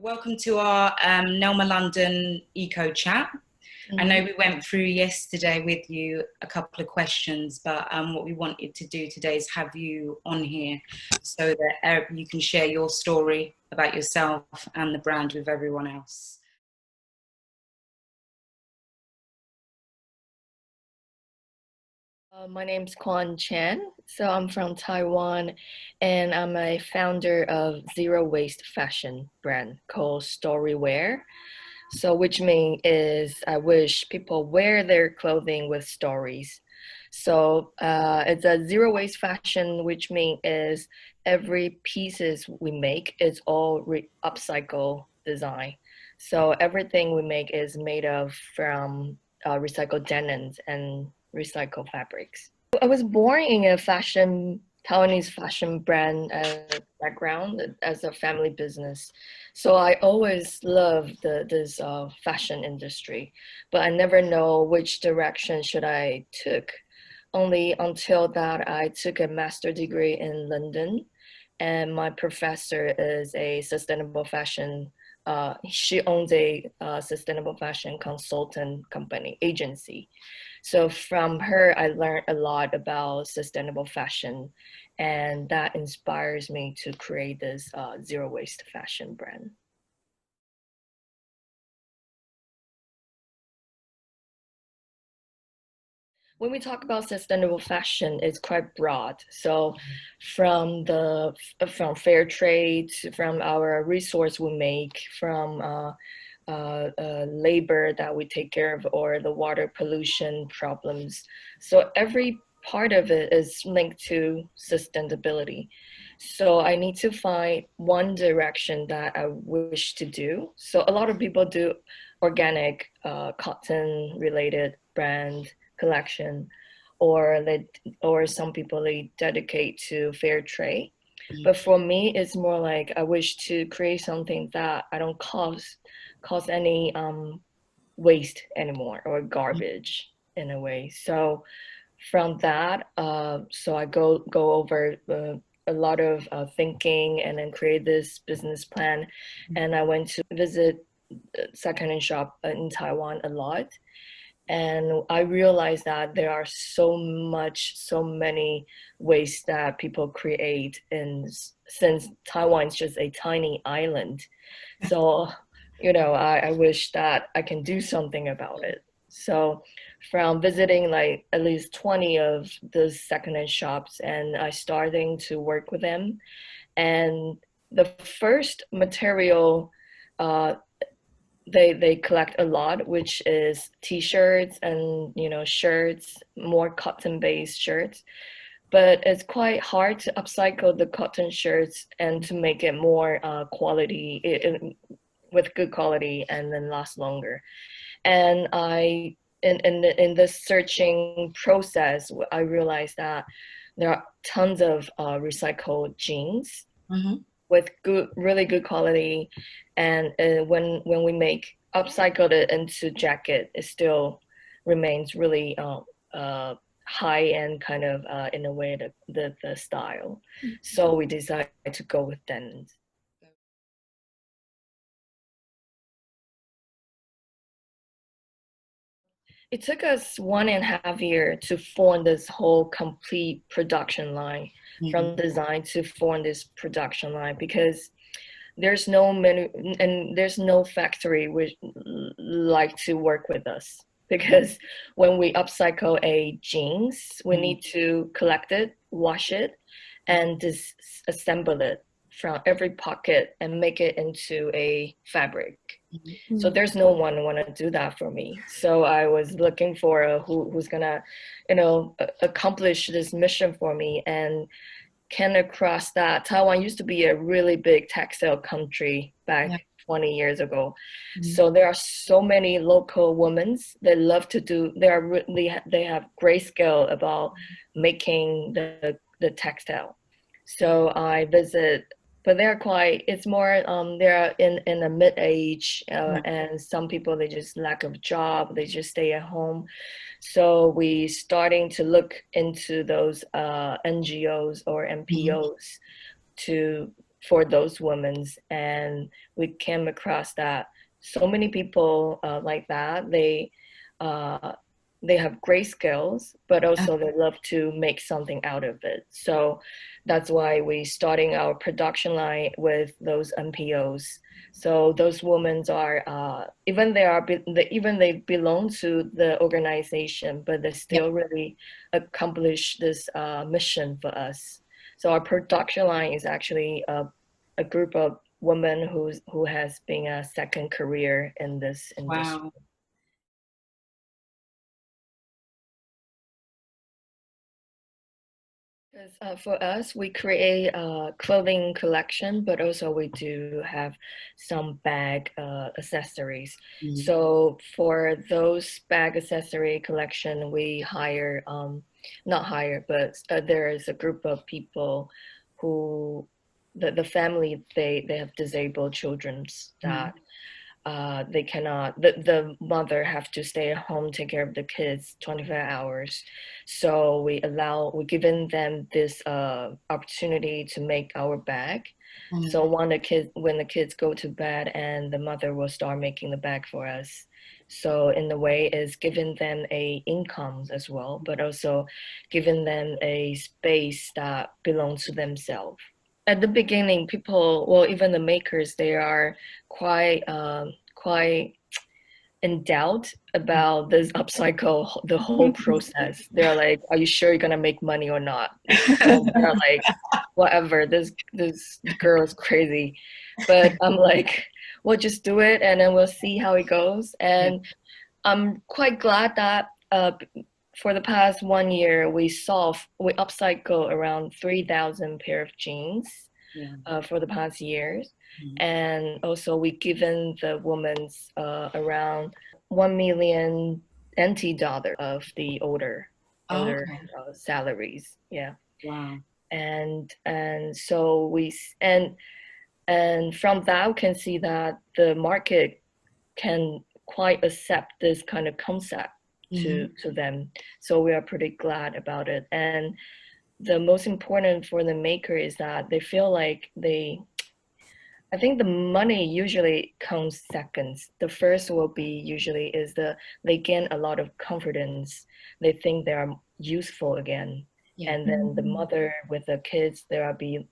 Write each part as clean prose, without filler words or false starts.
Welcome to our Nelma London Eco Chat. I know we went through yesterday with you a couple of questions, but what we wanted to do today is have you on here so that you can share your story about yourself and the brand with everyone else. My name's Kuan Chen. So I'm from Taiwan, and I'm a founder of zero waste fashion brand called Storywear. So which means is I wish people wear their clothing with stories. So it's a zero waste fashion, which means is every pieces we make is all upcycle design. So everything we make is made of from recycled denim's and recycled fabrics. I was born in a Taiwanese fashion brand background as a family business. So I always loved this fashion industry, but I never know which direction should I took. Only until that I took a master degree in London, and my professor is a sustainable fashion. She owns a sustainable fashion consultant company agency. So from her, I learned a lot about sustainable fashion, and that inspires me to create this zero waste fashion brand. When we talk about sustainable fashion, it's quite broad. So from fair trade, from our resource we make, from labor that we take care of, or the water pollution problems. So every part of it is linked to sustainability. So I need to find one direction that I wish to do. So a lot of people do organic cotton related brand collection, or some people they dedicate to fair trade. But for me, it's more like I wish to create something that I don't cause any waste anymore or garbage in a way. So from that, so I go over a lot of thinking and then create this business plan. And I went to visit secondhand shop in Taiwan a lot, and I realized that there are so many ways that people create, and since Taiwan is just a tiny island, so I wish that I can do something about it. So from visiting like at least 20 of the secondhand shops, and I starting to work with them, and the first material uh, they collect a lot, which is t-shirts and shirts, more cotton-based shirts. But it's quite hard to upcycle the cotton shirts and to make it more quality, with good quality, and then last longer. And in this searching process, I realized that there are tons of recycled jeans with really good quality, and when we make upcycled it into jacket, it still remains really high end kind of in a way the style. So we decided to go with denim. It took us 1.5 years to form this whole complete production line, from design to form this production line, because there's no many and there's no factory which like to work with us, because when we upcycle a jeans, we need to collect it, wash it, and disassemble it from every pocket and make it into a fabric. So there's no one want to do that for me. So I was looking for who's gonna, accomplish this mission for me, and came across that Taiwan used to be a really big textile country back 20 years ago. So there are so many local women that love to do. They have great skill about making the textile. So I visit, but it's more they're in a mid age, and some people they just lack of job, they just stay at home. So we starting to look into those NGOs or NPOs to for those women. And we came across that so many people like that, they have great skills, but also they love to make something out of it. So that's why we starting our production line with those NPOs. So those women are even they belong to the organization, but they still really accomplish this mission for us. So our production line is actually a group of women who has been a second career in this industry. Wow. For us, we create a clothing collection, but also we do have some bag accessories. So for those bag accessory collection, we hire, not hire, but there is a group of people who, the family, they have disabled children that they cannot, the mother have to stay at home, take care of the kids 24 hours. So we given them this opportunity to make our bag. So when the kids go to bed, and the mother will start making the bag for us. So in a way is giving them a income as well, but also giving them a space that belongs to themselves. At the beginning, people, well, even the makers, they are quite in doubt about this upcycle, the whole process. They're like, "Are you sure you're gonna make money or not?" And they're like, "Whatever, this girl is crazy," but I'm like, "Well, just do it, and then we'll see how it goes." And I'm quite glad that for the past 1 year, we upcycle around 3,000 pair of jeans for the past years. And also we given the women's around 1 million NT dollar of the older salaries. Yeah. Wow. And so and from that we can see that the market can quite accept this kind of concept to them. So we are pretty glad about it. And the most important for the maker is that they feel like I think the money usually comes seconds. The first will be usually is they gain a lot of confidence. They think they are useful again. And then the mother with the kids, there'll be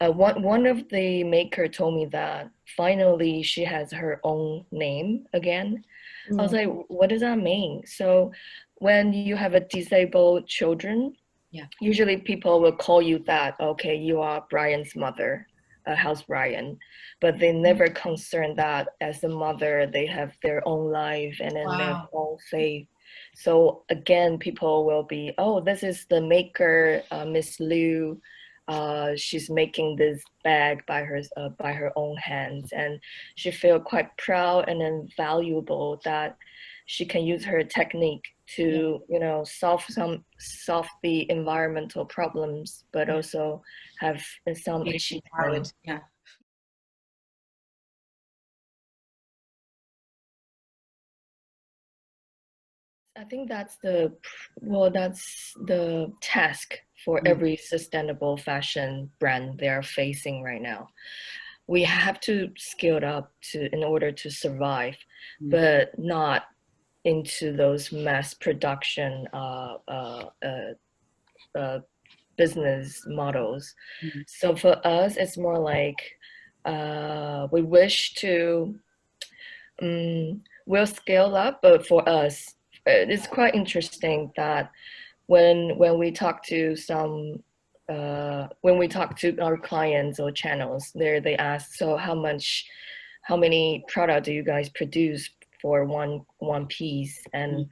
one of the maker told me that finally she has her own name again. I was like, what does that mean? So when you have a disabled children, usually people will call you that, okay, you are Brian's mother, how's Brian? But they never concern that as a mother, they have their own life and then their own faith. So again, people will be, oh, this is the maker, Miss Liu. She's making this bag by her own hands, and she feel quite proud and then valuable that she can use her technique to solve the environmental problems, but also have some achievement. I think that's the task for every sustainable fashion brand they're facing right now. We have to scale up in order to survive, but not into those mass production business models. So for us, it's more like we wish to we'll scale up, but for us, it's quite interesting that when we talk to our clients or channels, they ask, so how many product do you guys produce for one piece? And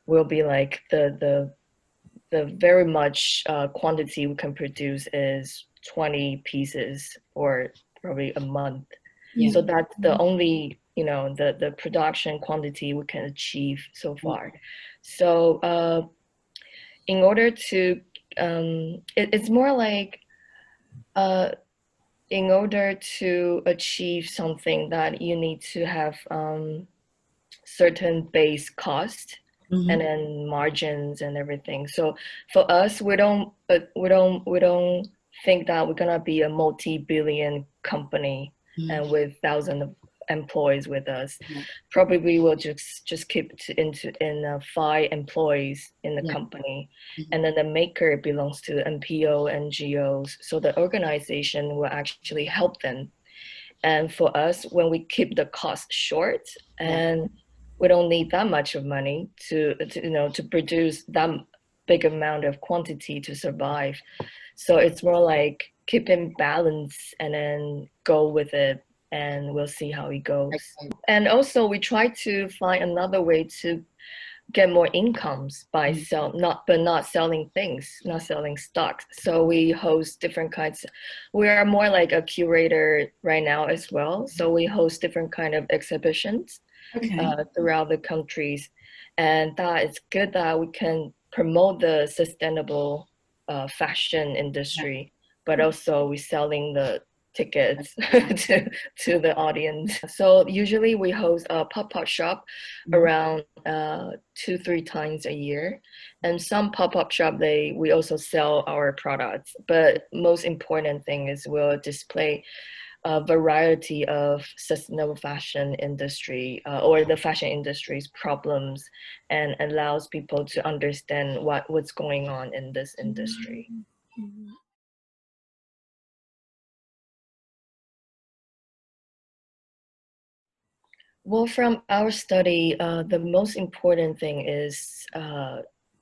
we'll be like the very much quantity we can produce is 20 pieces for probably a month. So that's the only the production quantity we can achieve so far. So in order to it's more like in order to achieve something that you need to have certain base cost and then margins and everything. So for us, we don't think that we're gonna be a multi-billion company and with thousands of employees with us. Probably we'll just keep in 5 employees in the company, and then the maker belongs to NPO, NGOs, so the organization will actually help them. And for us, when we keep the cost short and we don't need that much of money to produce that big amount of quantity to survive. So it's more like keep in balance and then go with it, and we'll see how it goes. And also we try to find another way to get more incomes by not selling things, not selling stocks. So we host different kinds. We are more like a curator right now as well. So we host different kind of exhibitions throughout the countries, and that it's good that we can promote the sustainable fashion industry, but also we're selling the tickets to the audience. So usually we host a pop-up shop around 2-3 times a year, and some pop-up shop we also sell our products. But most important thing is we'll display a variety of sustainable fashion industry or the fashion industry's problems, and allows people to understand what's going on in this industry. Well, from our study, the most important thing is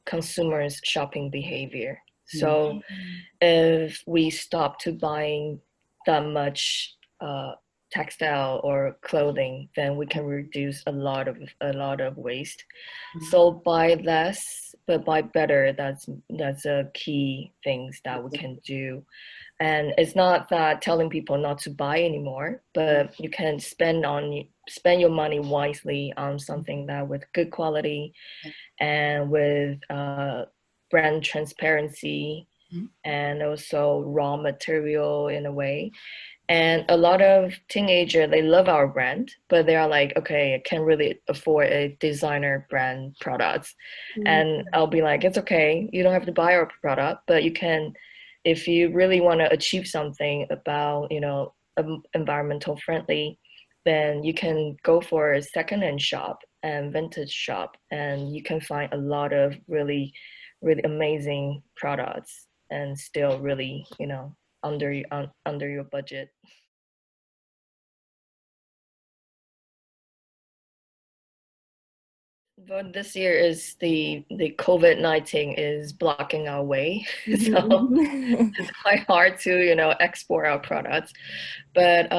consumers' shopping behavior. So if we stop to buying that much textile or clothing, then we can reduce a lot of waste. So buy less but buy better. That's a key things that we can do. And it's not that telling people not to buy anymore, but you can spend your money wisely on something that with good quality and with brand transparency and also raw material in a way. And a lot of teenagers, they love our brand, but they are like, okay, I can't really afford a designer brand products. And I'll be like, it's okay, you don't have to buy our product, but you can, if you really want to achieve something about, environmental friendly, then you can go for a secondhand shop and vintage shop, and you can find a lot of really, really amazing products and still really, under your budget. But this year is the COVID-19 is blocking our way, so it's quite hard to export our products. But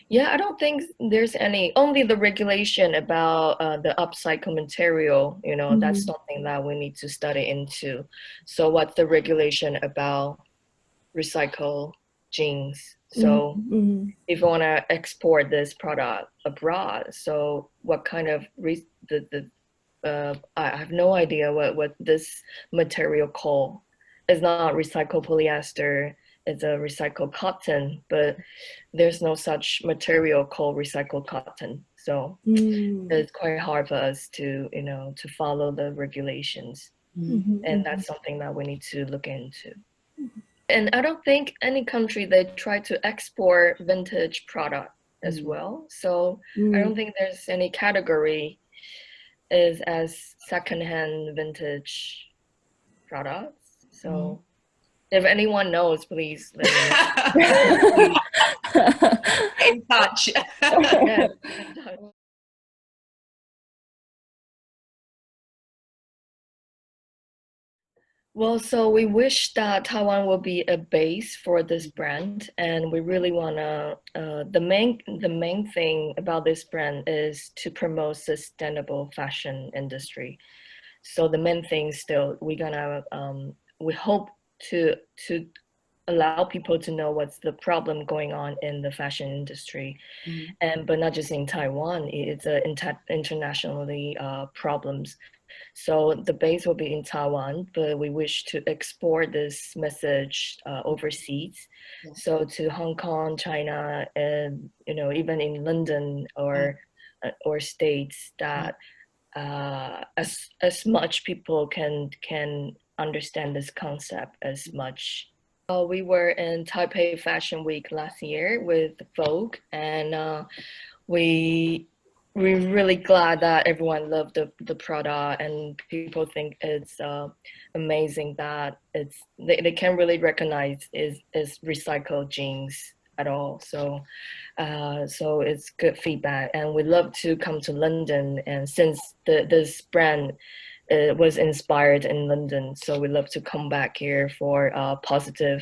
yeah, I don't think there's only the regulation about the upcycle material. That's something that we need to study into. So what's the regulation about recycle jeans? So if you want to export this product abroad, so what kind of I have no idea what this material called. It's not recycled polyester, it's a recycled cotton, but there's no such material called recycled cotton. So it's quite hard for us to follow the regulations. And that's something that we need to look into. And I don't think any country, they try to export vintage product as well. So I don't think there's any category is as secondhand vintage products. So if anyone knows, please let me know. In touch. Yeah. Well, so we wish that Taiwan will be a base for this brand, and we really wanna. The main thing about this brand is to promote sustainable fashion industry. So the main thing still we hope to allow people to know what's the problem going on in the fashion industry, but not just in Taiwan. It's internationally problems. So the base will be in Taiwan, but we wish to export this message overseas. So to Hong Kong, China, and even in London or states, that as much people can understand this concept as much We were in Taipei Fashion Week last year with Vogue, and we're really glad that everyone loved the product, and people think it's amazing that they can't really recognize is recycled jeans at all. So so it's good feedback, and we love to come to London. And since this brand was inspired in London, so we love to come back here for positive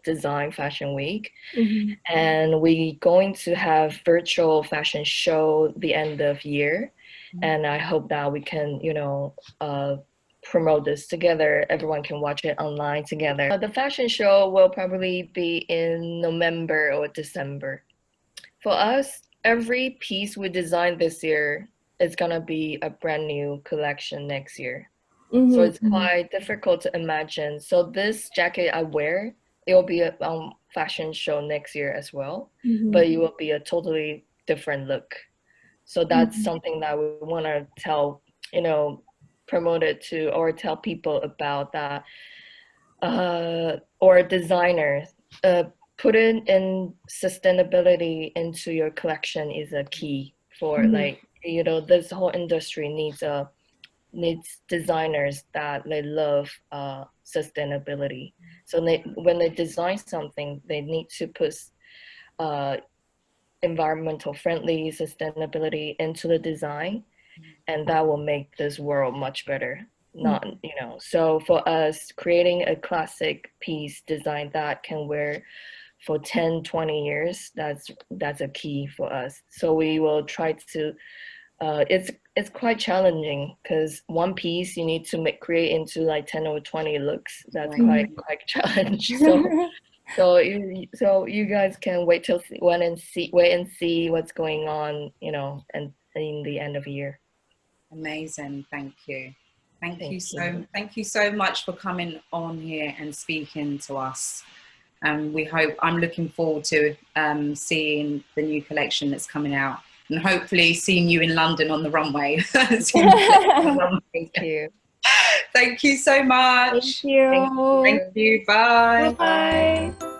design fashion week. And we going to have virtual fashion show the end of year, and I hope that we can promote this together. Everyone can watch it online together. The fashion show will probably be in November or December. For us, every piece we designed this year is gonna be a brand new collection next year. So it's quite difficult to imagine. So this jacket I wear, it will be a fashion show next year as well, but it will be a totally different look. So that's something that we want to tell, promote it to, or tell people about that, or designers. Put in sustainability into your collection is a key for this whole industry needs designers that they love sustainability. So when they design something, they need to put environmental friendly sustainability into the design, and that will make this world much better. So for us, creating a classic piece design that can wear for 10-20 years, that's a key for us. So we will try to it's quite challenging because one piece you need to create into like 10 or 20 looks. That's quite challenge. So you guys can wait and see what's going on, and in the end of the year. Amazing, thank you. Thank you so much for coming on here and speaking to us. I'm looking forward to seeing the new collection that's coming out, and hopefully seeing you in London on the runway. Thank you. Thank you so much. Thank you. Thank you. Bye. Bye.